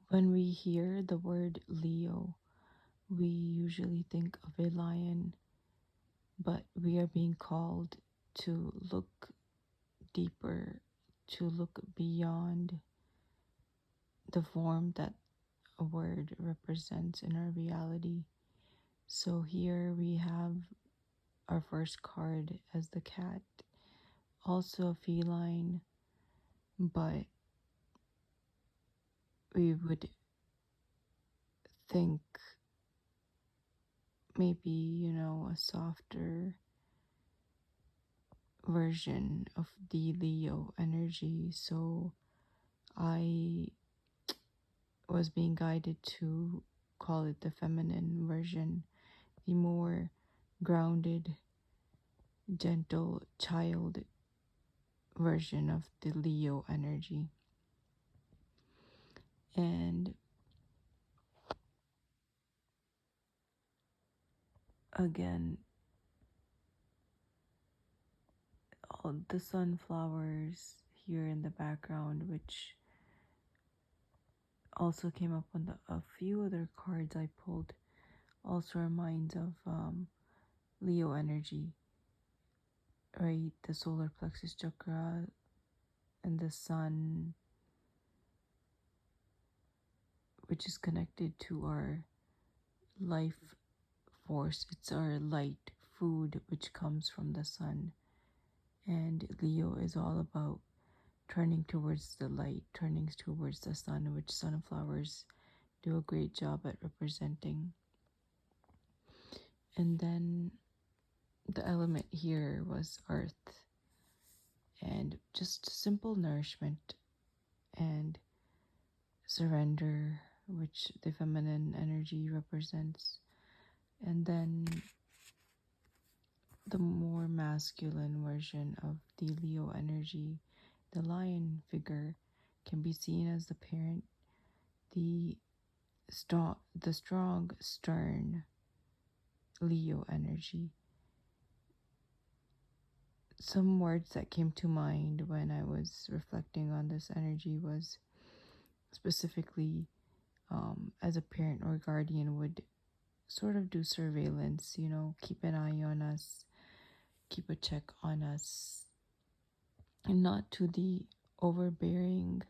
When we hear the word Leo, we usually think of a lion, but we are being called to look deeper, to look beyond the form that a word represents in our reality. So here we have our first card as the cat, also a feline, but we would think maybe, a softer version of the Leo energy. So I was being guided to call it the feminine version, the more grounded, gentle child version of the Leo energy. And again, all the sunflowers here in the background, which also came up on a few other cards I pulled, also reminds of Leo energy, right? The solar plexus chakra and the sun, which is connected to our life force. It's our light food, which comes from the sun. And Leo is all about turning towards the light, turning towards the sun, which sunflowers do a great job at representing. And then the element here was earth, and just simple nourishment and surrender, which the feminine energy represents. And then the more masculine version of the Leo energy, the lion figure, can be seen as the parent, the strong, stern Leo energy. Some words that came to mind when I was reflecting on this energy was specifically as a parent or guardian would sort of do surveillance, keep an eye on us, keep a check on us, and not to the overbearing,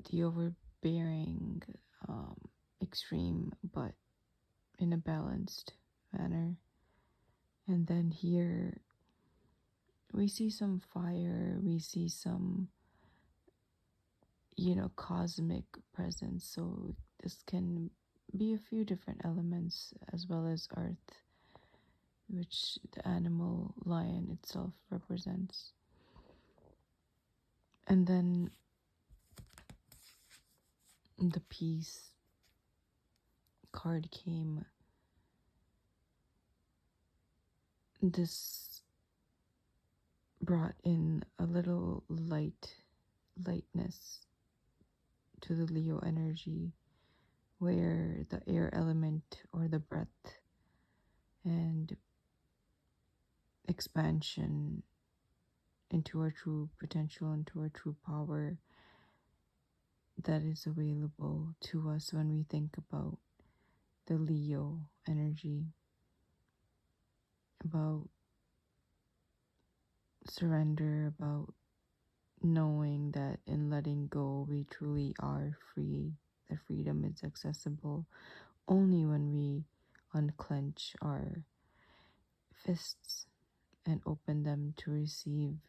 the overbearing extreme, but in a balanced manner. And then here we see some fire, we see some, cosmic presence. So this can be a few different elements, as well as earth, which the animal lion itself represents. And then the peace card came. This brought in a little lightness to the Leo energy, where the air element or the breath and expansion into our true potential, into our true power that is available to us when we think about the Leo energy, about surrender, about knowing that in letting go we truly are free. The freedom is accessible only when we unclench our fists and open them to receive.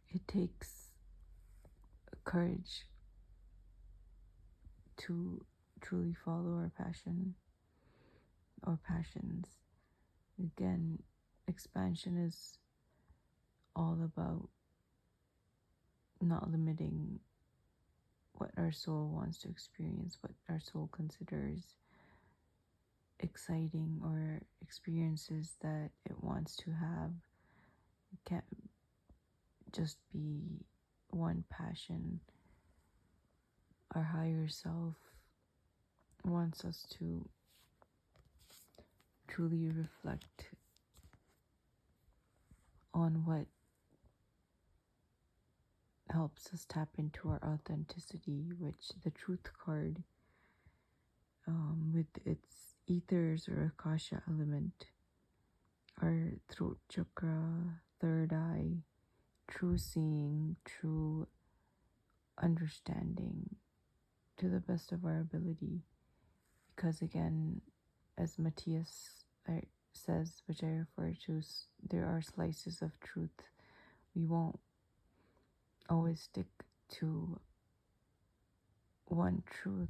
It takes courage to truly follow our passion or passions. Again, expansion is all about not limiting what our soul wants to experience, what our soul considers exciting, or experiences that it wants to have. It can't just be one passion. Our higher self wants us to truly reflect on what helps us tap into our authenticity, which the truth card, with its ethers or akasha element, our throat chakra, third eye, true seeing, true understanding to the best of our ability. Because again, as Matthias says, which I refer to, there are slices of truth. We won't always stick to one truth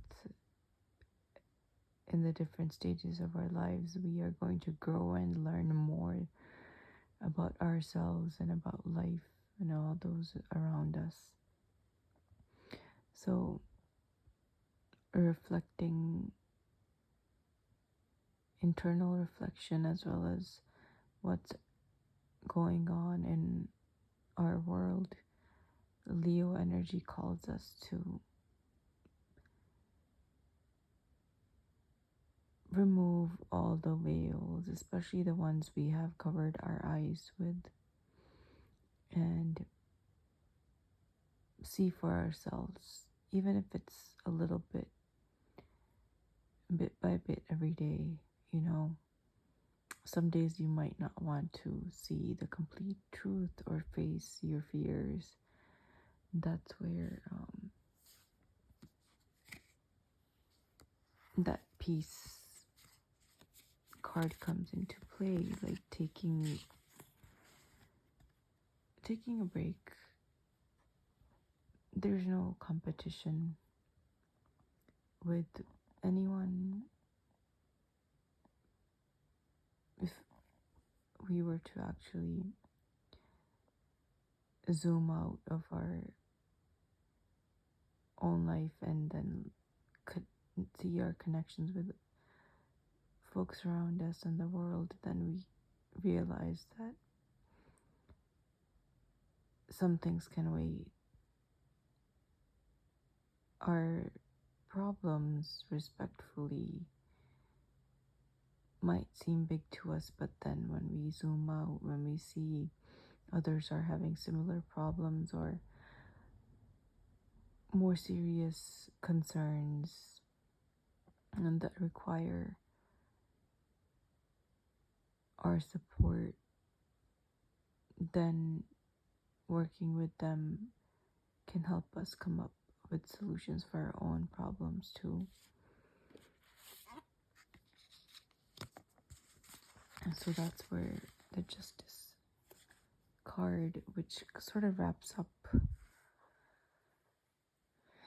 in the different stages of our lives. We are going to grow and learn more about ourselves and about life and all those around us. So, reflecting, internal reflection, as well as what's going on in our world, Leo energy calls us to remove all the veils, especially the ones we have covered our eyes with, and see for ourselves, even if it's a little bit by bit every day. Some days you might not want to see the complete truth or face your fears. That's where that peace card comes into play, like taking a break. There's no competition with anyone. If we were to actually zoom out of our own life and then could see our connections with folks around us and the world, then we realize that some things can wait. Our problems, respectfully, might seem big to us, but then when we zoom out, when we see others are having similar problems or more serious concerns and that require our support, then working with them can help us come up with solutions for our own problems too. And so that's where the Justice card, which sort of wraps up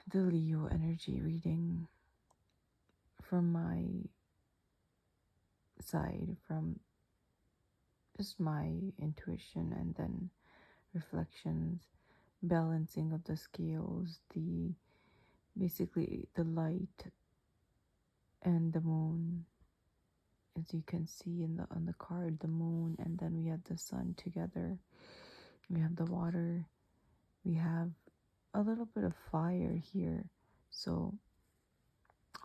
the Leo energy reading from my side, from just my intuition and then reflections, balancing of the scales, basically the light and the moon, as you can see on the card, the moon, and then we have the sun together. We have the water. We have a little bit of fire here. So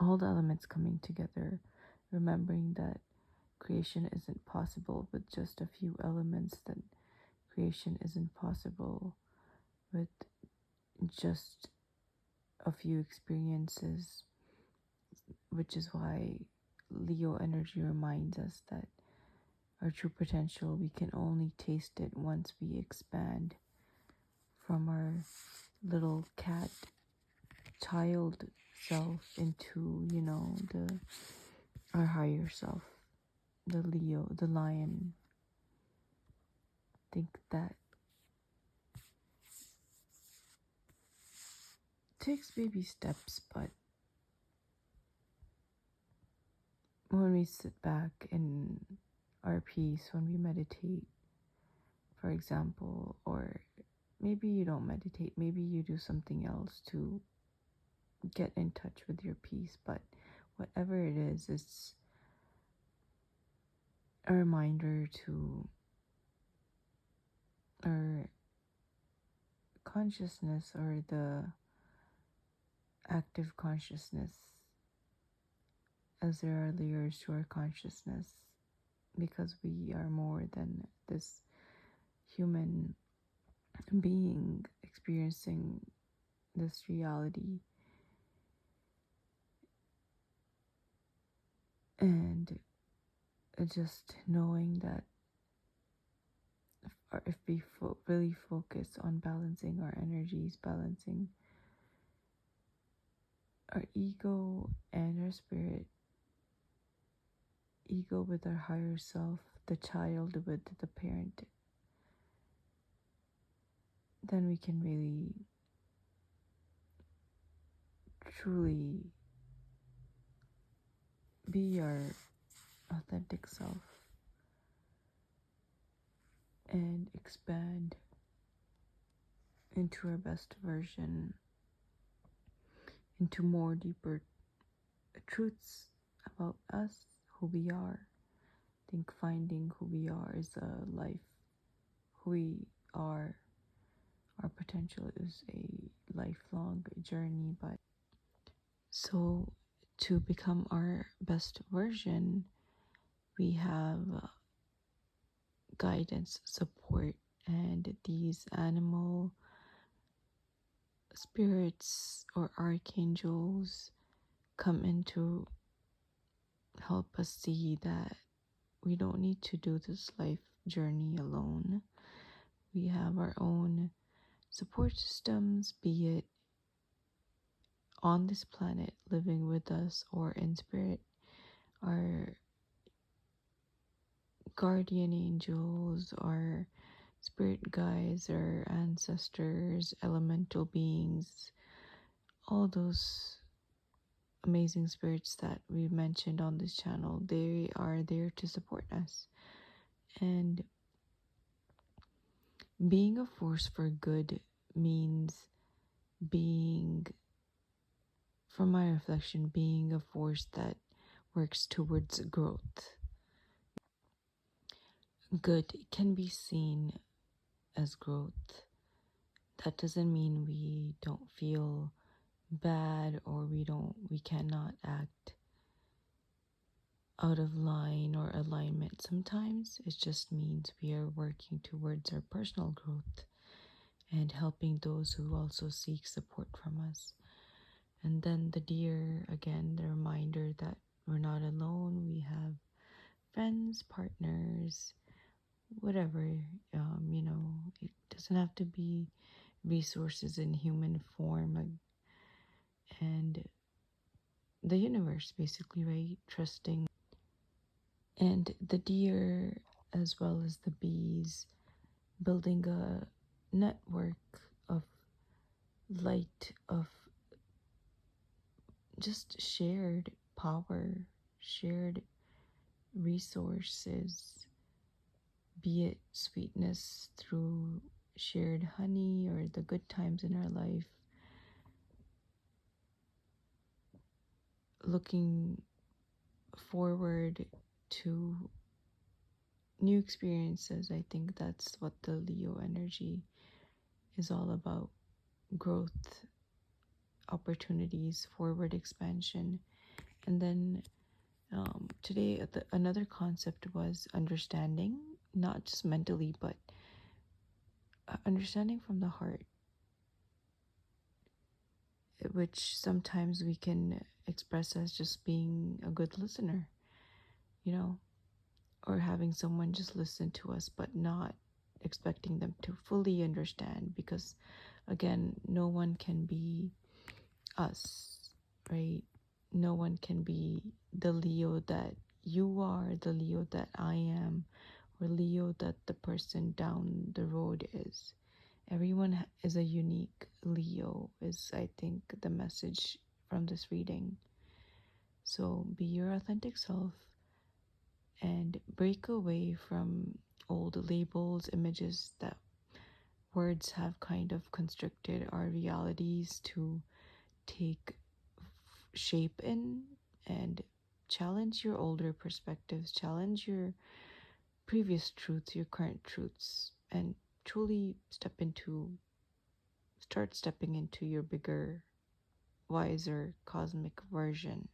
all the elements coming together, remembering that creation isn't possible with just a few elements, that creation isn't possible with just a few experiences, which is why Leo energy reminds us that our true potential, we can only taste it once we expand from our little cat child self into, our higher self, the Leo, the lion. Think that takes baby steps, but when we sit back in our peace, when we meditate, for example, or maybe you don't meditate, maybe you do something else to get in touch with your peace, but whatever it is, it's a reminder to our consciousness, or the active consciousness, as there are layers to our consciousness, because we are more than this human being experiencing this reality, and just knowing that if we really focus on balancing our energies, balancing our ego and our spirit, ego with our higher self, the child with the parent, then we can really truly be our authentic self and expand into our best version, into more deeper truths about us, who we are. I think finding who we are is a life. Who we are, our potential is a lifelong journey. But so to become our best version, we have guidance, support, and these animal spirits or archangels come in to help us see that we don't need to do this life journey alone. We have our own support systems, be it on this planet living with us or in spirit. Our guardian angels, our spirit guides, our ancestors, elemental beings, all those amazing spirits that we've mentioned on this channel, they are there to support us. And being a force for good means being, from my reflection, being a force that works towards growth. Good can be seen as growth. That doesn't mean we don't feel bad or we cannot act out of line or alignment. Sometimes it just means we are working towards our personal growth and helping those who also seek support from us. And then the deer, again, the reminder that we're not alone. We have friends, partners, whatever, it doesn't have to be resources in human form, and the universe, basically, right? Trusting. And the deer, as well as the bees, building a network of light, of just shared power, shared resources, be it sweetness through shared honey or the good times in our life, looking forward to new experiences. I think that's what the Leo energy is all about: growth, opportunities, forward expansion. And then today, another concept was understanding, not just mentally, but understanding from the heart, which sometimes we can express as just being a good listener, you know, or having someone just listen to us, but not expecting them to fully understand, because again, no one can be us, right? No one can be the Leo that you are, the Leo that I am, or Leo that the person down the road is. Everyone is a unique Leo, is, I think, the message from this reading. So be your authentic self and break away from old labels, images that words have kind of constricted our realities to take shape in, and challenge your older perspectives, challenge your previous truths, your current truths, and truly start stepping into your bigger, wiser cosmic version.